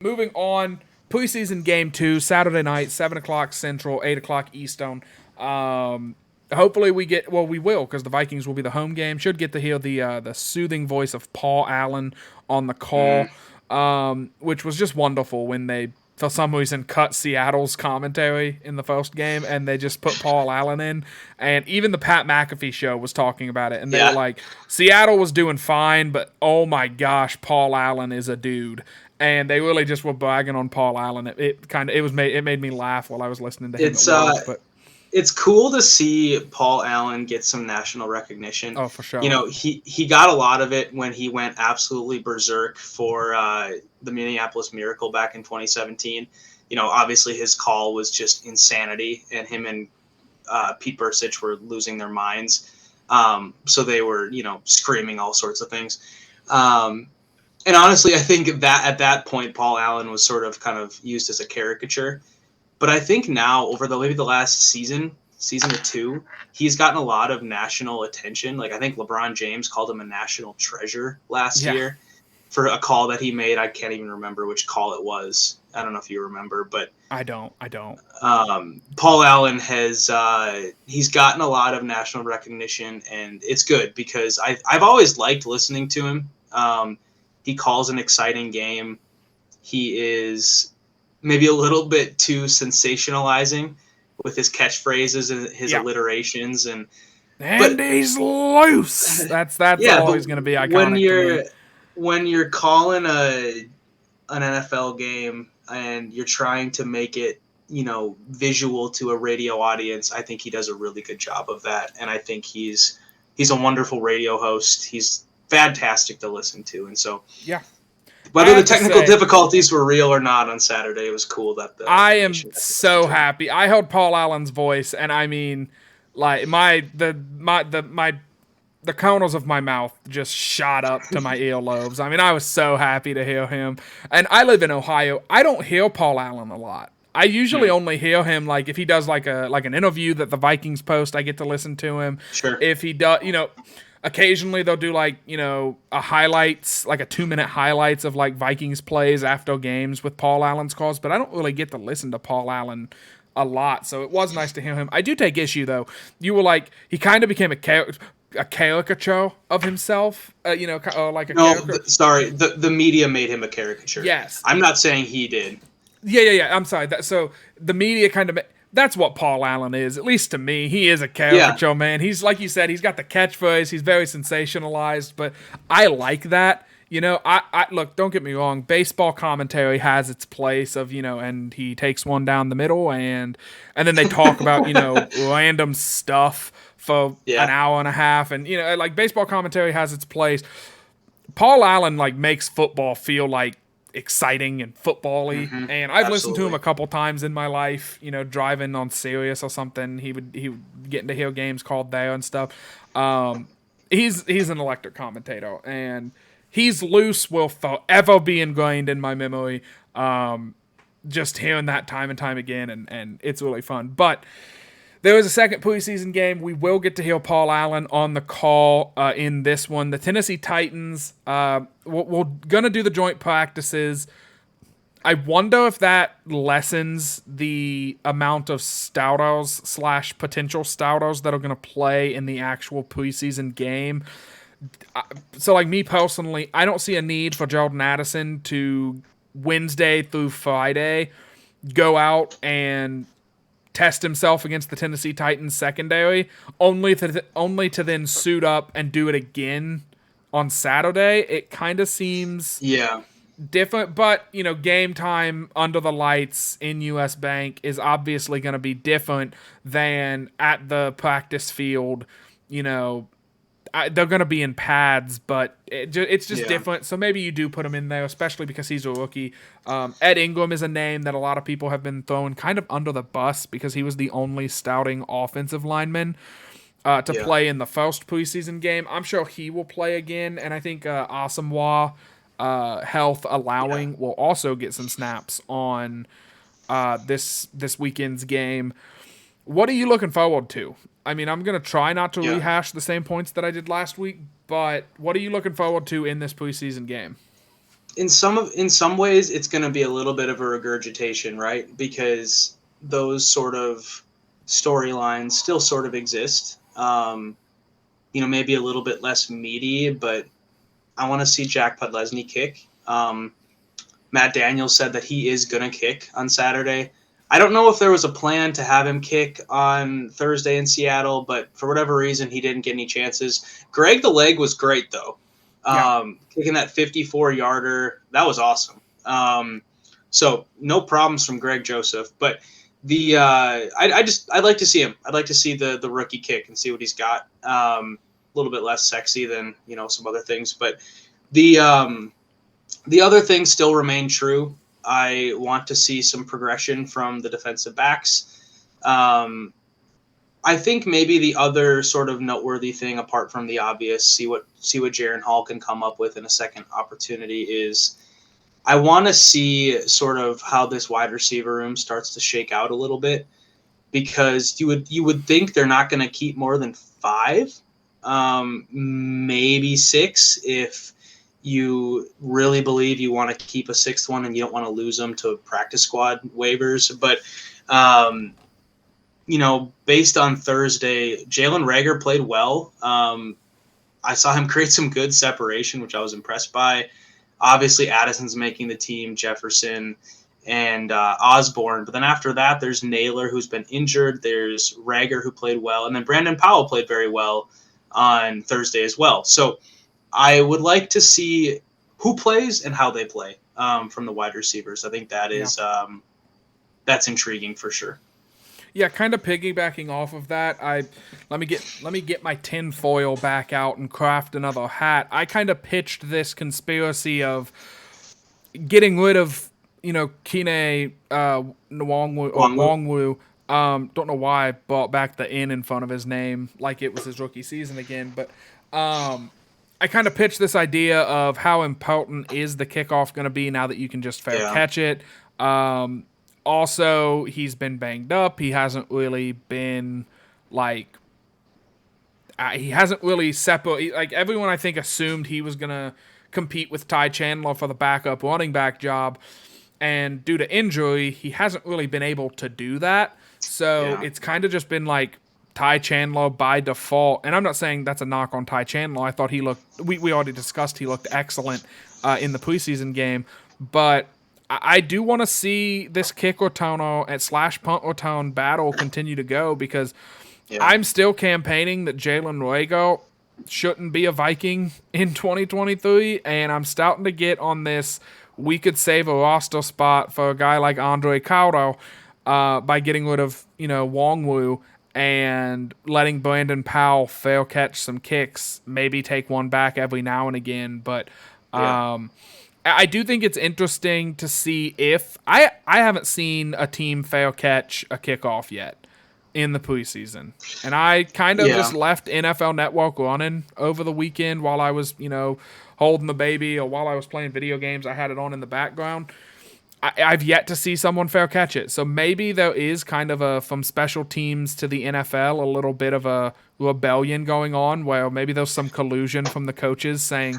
moving on, preseason game 2, Saturday night, 7 o'clock Central, 8 o'clock Eastern. Hopefully we will, because the Vikings will be the home game. Should get to hear the soothing voice of Paul Allen on the call, which was just wonderful when they, for some reason, cut Seattle's commentary in the first game, and they just put Paul Allen in. And even the Pat McAfee show was talking about it, and they were like, Seattle was doing fine, but oh my gosh, Paul Allen is a dude. And they really just were bragging on Paul Allen. It made me laugh while I was listening to him. It's cool to see Paul Allen get some national recognition. Oh, for sure. You know, he got a lot of it when he went absolutely berserk for the Minneapolis Miracle back in 2017. You know, obviously his call was just insanity, and him and Pete Bursich were losing their minds. So they were, screaming all sorts of things. And honestly, I think that at that point, Paul Allen was sort of kind of used as a caricature. But I think now, over maybe the last season or two, he's gotten a lot of national attention. Like, I think LeBron James called him a national treasure last year for a call that he made. I can't even remember which call it was. I don't know if you remember, but I don't. Paul Allen has he's gotten a lot of national recognition, and it's good because I've always liked listening to him. He calls an exciting game. He is maybe a little bit too sensationalizing with his catchphrases and his alliterations, and he's loose. That's always going to be iconic. When you're calling an NFL game and you're trying to make it, visual to a radio audience, I think he does a really good job of that, and I think he's a wonderful radio host. He's fantastic to listen to, and so whether the technical difficulties were real or not on Saturday, it was cool that I am so happy. I heard Paul Allen's voice, and I mean, like the corners of my mouth just shot up to my earlobes. I mean, I was so happy to hear him. And I live in Ohio. I don't hear Paul Allen a lot. I usually only hear him like if he does like an interview that the Vikings post. I get to listen to him. Sure. If he does, occasionally they'll do like, a highlights, like a 2-minute highlights of like Vikings plays after games with Paul Allen's calls, but I don't really get to listen to Paul Allen a lot. So it was nice to hear him. I do take issue though. You were like, he kind of became a caricature of himself, like a caricature. Sorry, the media made him a caricature. Yes. I'm not saying he did. Yeah. I'm sorry. So the media kind of... That's what Paul Allen is, at least to me. He is a caricature, man. He's, like you said, he's got the catchphrase. He's very sensationalized, but I like that. I look, don't get me wrong. Baseball commentary has its place of, and he takes one down the middle, and then they talk about, random stuff for an hour and a half. And, like baseball commentary has its place. Paul Allen, like, makes football feel like exciting and football-y, and I've listened to him a couple times in my life, driving on Sirius or something. He would get to hear games called there and stuff. He's an electric commentator, and he's loose will forever be ingrained in my memory. Just hearing that time and time again, and it's really fun. But there is a second preseason game. We will get to hear Paul Allen on the call in this one. The Tennessee Titans, we're going to do the joint practices. I wonder if that lessens the amount of starters / potential starters that are going to play in the actual preseason game. So, like me personally, I don't see a need for Jordan Addison to Wednesday through Friday go out and test himself against the Tennessee Titans secondary, only to then suit up and do it again on Saturday. It kind of seems different, but game time under the lights in US Bank is obviously going to be different than at the practice field. They're going to be in pads, but it's just different. So maybe you do put him in there, especially because he's a rookie. Ed Ingram is a name that a lot of people have been throwing kind of under the bus because he was the only starting offensive lineman to play in the first preseason game. I'm sure he will play again, and I think Asamoah, health allowing, will also get some snaps on this weekend's game. What are you looking forward to? I mean, I'm going to try not to rehash the same points that I did last week, but what are you looking forward to in this preseason game? in some ways it's going to be a little bit of a regurgitation, right? Because those sort of storylines still sort of exist. Maybe a little bit less meaty, but I want to see Jack Podlesny kick. Matt Daniels said that he is going to kick on Saturday. I don't know if there was a plan to have him kick on Thursday in Seattle, but for whatever reason, he didn't get any chances. Greg the Leg was great, though. Kicking that 54-yarder, that was awesome. So no problems from Greg Joseph, but I'd like to see him. I'd like to see the rookie kick and see what he's got. A little bit less sexy than some other things, but the other things still remain true. I want to see some progression from the defensive backs. I think maybe the other sort of noteworthy thing, apart from the obvious, see what Jaron Hall can come up with in a second opportunity, is I want to see sort of how this wide receiver room starts to shake out a little bit, because you would think they're not going to keep more than 5, maybe 6 if you really believe you want to keep a 6th one and you don't want to lose them to practice squad waivers. But, based on Thursday, Jalen Reagor played well. I saw him create some good separation, which I was impressed by. Obviously, Addison's making the team, Jefferson, and Osborne. But then after that, there's Naylor, who's been injured. There's Reagor, who played well. And then Brandon Powell played very well on Thursday as well. So I would like to see who plays and how they play from the wide receivers. I think that is that's intriguing for sure. Yeah, kind of piggybacking off of that, let me get my tin foil back out and craft another hat. I kind of pitched this conspiracy of getting rid of Kene Nwangwu. Don't know why I brought back the N in front of his name like it was his rookie season again, but I kind of pitched this idea of how important is the kickoff going to be now that you can just fair catch it. Also, he's been banged up. He hasn't really been separated. Like, everyone, I think, assumed he was going to compete with Ty Chandler for the backup running back job. And due to injury, he hasn't really been able to do that. So it's kind of just been like Ty Chandler by default. And I'm not saying that's a knock on Ty Chandler. I thought he looked, we already discussed, he looked excellent in the preseason game. But I do want to see this kick returner / punt return battle continue to go, because I'm still campaigning that Jalen Reagor shouldn't be a Viking in 2023, and I'm starting to get on this we could save a roster spot for a guy like Andre Caudo by getting rid of Nwangwu and letting Brandon Powell fair catch some kicks, maybe take one back every now and again, but I do think it's interesting to see if I haven't seen a team fair catch a kickoff yet in the preseason. And I kind of just left NFL Network running over the weekend while I was, holding the baby, or while I was playing video games. I had it on in the background. I've yet to see someone fair catch it. So maybe there is kind of from special teams to the NFL, a little bit of a rebellion going on, where maybe there's some collusion from the coaches saying,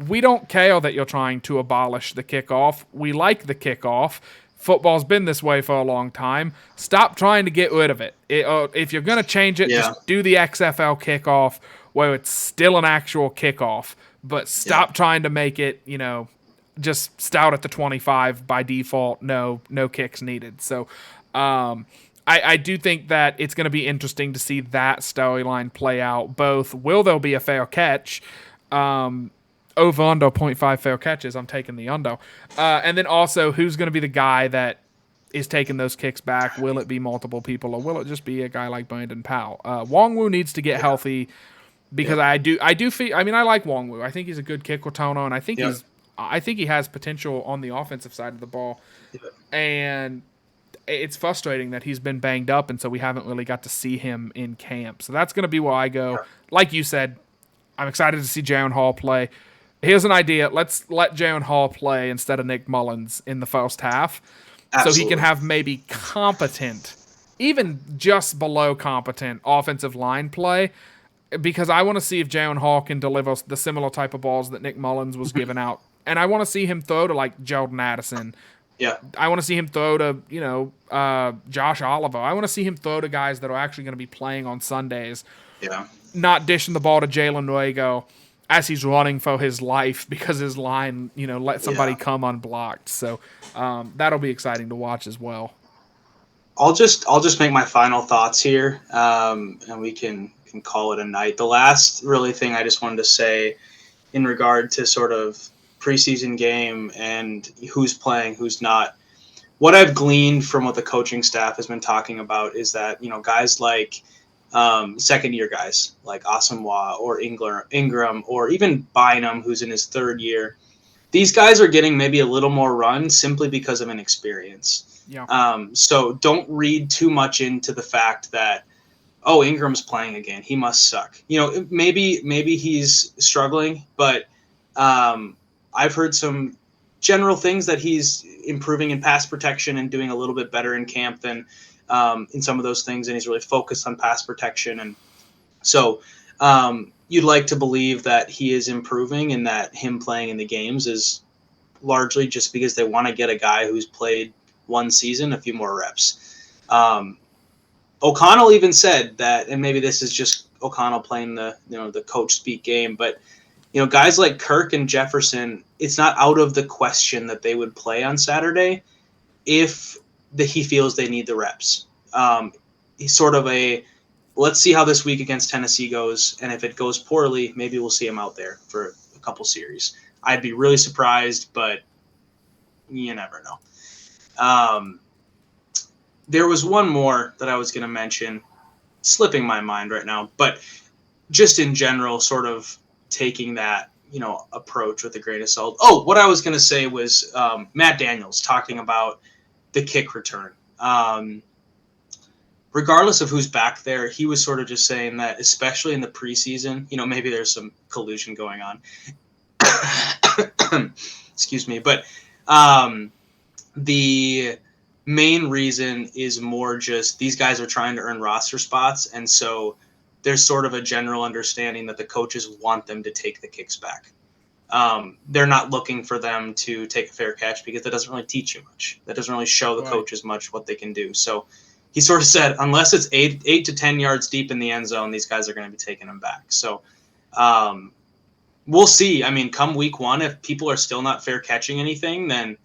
we don't care that you're trying to abolish the kickoff. We like the kickoff. Football's been this way for a long time. Stop trying to get rid of it. If you're going to change it, just do the XFL kickoff where it's still an actual kickoff, but stop trying to make it, just stout at the 25 by default, no kicks needed. So I do think that it's going to be interesting to see that storyline play out. Both, will there be a fair catch? Over under 0.5 fair catches, I'm taking the under. And then also, who's going to be the guy that is taking those kicks back? Will it be multiple people, or will it just be a guy like Brandon Powell? Nwangwu needs to get healthy, because I do feel. I mean, I like Nwangwu. I think he's a good kick returner, and I think he has potential on the offensive side of the ball. And it's frustrating that he's been banged up, and so we haven't really got to see him in camp. So that's going to be where I go. Like you said, I'm excited to see Jaron Hall play. Here's an idea. Let's let Jaron Hall play instead of Nick Mullins in the first half. Absolutely. So he can have maybe competent, even just below competent offensive line play, because I want to see if Jaron Hall can deliver the similar type of balls that Nick Mullins was giving out And I want to see him throw to like Jordan Addison. Yeah. I want to see him throw to, Josh Oliver. I want to see him throw to guys that are actually going to be playing on Sundays. Yeah. Not dishing the ball to Jalen Ruego as he's running for his life because his line, let somebody come unblocked. So that'll be exciting to watch as well. I'll just make my final thoughts here, and we can call it a night. The last really thing I just wanted to say in regard to sort of preseason game and who's playing, who's not. What I've gleaned from what the coaching staff has been talking about is that, guys like second-year guys like Asamoah or Ingram or even Bynum, who's in his third year, these guys are getting maybe a little more run simply because of inexperience. Yeah. So don't read too much into the fact that, oh, Ingram's playing again, he must suck. Maybe he's struggling, but I've heard some general things that he's improving in pass protection and doing a little bit better in camp than in some of those things, and he's really focused on pass protection. And so you'd like to believe that he is improving and that him playing in the games is largely just because they want to get a guy who's played one season a few more reps. O'Connell even said that, and maybe this is just O'Connell playing the coach speak game, but guys like Kirk and Jefferson, it's not out of the question that they would play on Saturday if he feels they need the reps. He's sort of let's see how this week against Tennessee goes, and if it goes poorly, maybe we'll see him out there for a couple series. I'd be really surprised, but you never know. There was one more that I was going to mention, slipping my mind right now, but just in general, sort of taking that, approach with a grain of salt. Oh, what I was going to say was Matt Daniels talking about the kick return. Regardless of who's back there, he was sort of just saying that, especially in the preseason, maybe there's some collusion going on. Excuse me. But the main reason is more just these guys are trying to earn roster spots. And so there's sort of a general understanding that the coaches want them to take the kicks back. They're not looking for them to take a fair catch because that doesn't really teach you much. That doesn't really show the coaches much what they can do. So he sort of said, unless it's 8 to 10 yards deep in the end zone, these guys are going to be taking them back. So we'll see. I mean, come week one, if people are still not fair catching anything, then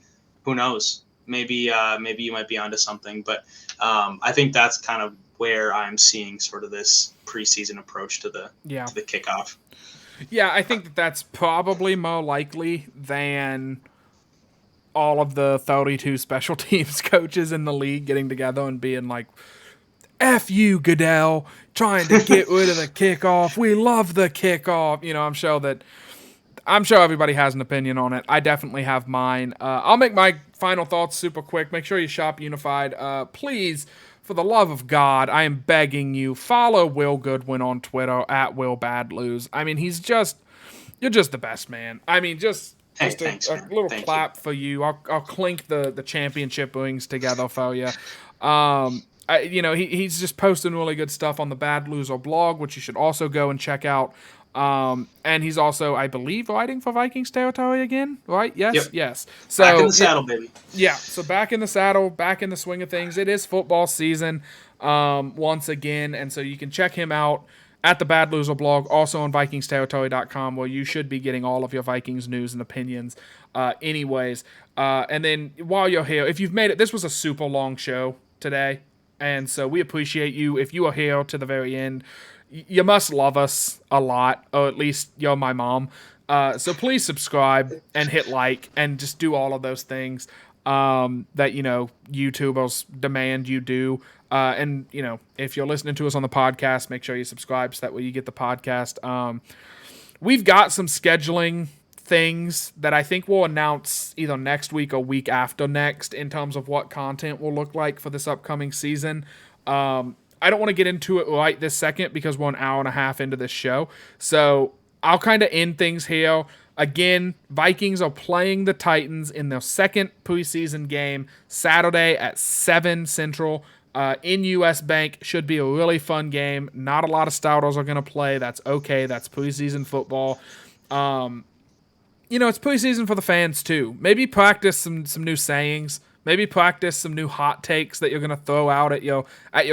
who knows? Maybe you might be onto something. But I think that's kind of where I'm seeing sort of this preseason approach to the kickoff. Yeah, I think that's probably more likely than all of the 32 special teams coaches in the league getting together and being like, F you, Goodell, trying to get rid of the kickoff. We love the kickoff. I'm sure everybody has an opinion on it. I definitely have mine. I'll make my final thoughts super quick. Make sure you shop Unified. Please, for the love of God, I am begging you, follow Will Goodwin on Twitter at WillBadLose. I mean, you're just the best, man. I mean, just a little clap for you. I'll clink the championship rings together for you. He's just posting really good stuff on the Bad Loser blog, which you should also go and check out. And he's also, I believe, riding for Vikings territory again, right? Yes, yep. Yes. So back in the saddle, baby. Yeah, so back in the saddle, back in the swing of things. It is football season once again, and so you can check him out at the Bad Loser blog, also on VikingsTerritory.com, where you should be getting all of your Vikings news and opinions anyways. And then while you're here, if you've made it, this was a super long show today, and so we appreciate you. If you are here to the very end, you must love us a lot, or at least you're my mom. So please subscribe and hit like and just do all of those things that, YouTubers demand you do. And, if you're listening to us on the podcast, make sure you subscribe so that way you get the podcast. We've got some scheduling things that I think we'll announce either next week or week after next in terms of what content will look like for this upcoming season. I don't want to get into it right this second because we're an hour and a half into this show. So I'll kind of end things here. Again, Vikings are playing the Titans in their second preseason game Saturday at 7 Central in US Bank. Should be a really fun game. Not a lot of starters are going to play. That's okay. That's preseason football. it's preseason for the fans too. Maybe practice some new sayings. Maybe practice some new hot takes that you're gonna throw out at your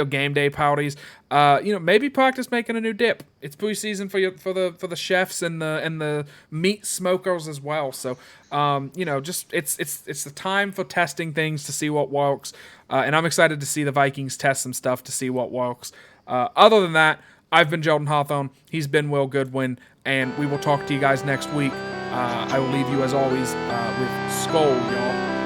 game day parties. Maybe practice making a new dip. It's preseason for the chefs and the meat smokers as well. So, just it's the time for testing things to see what works. And I'm excited to see the Vikings test some stuff to see what works. Other than that, I've been Jordan Hawthorne. He's been Will Goodwin, and we will talk to you guys next week. I will leave you as always with Skull, y'all.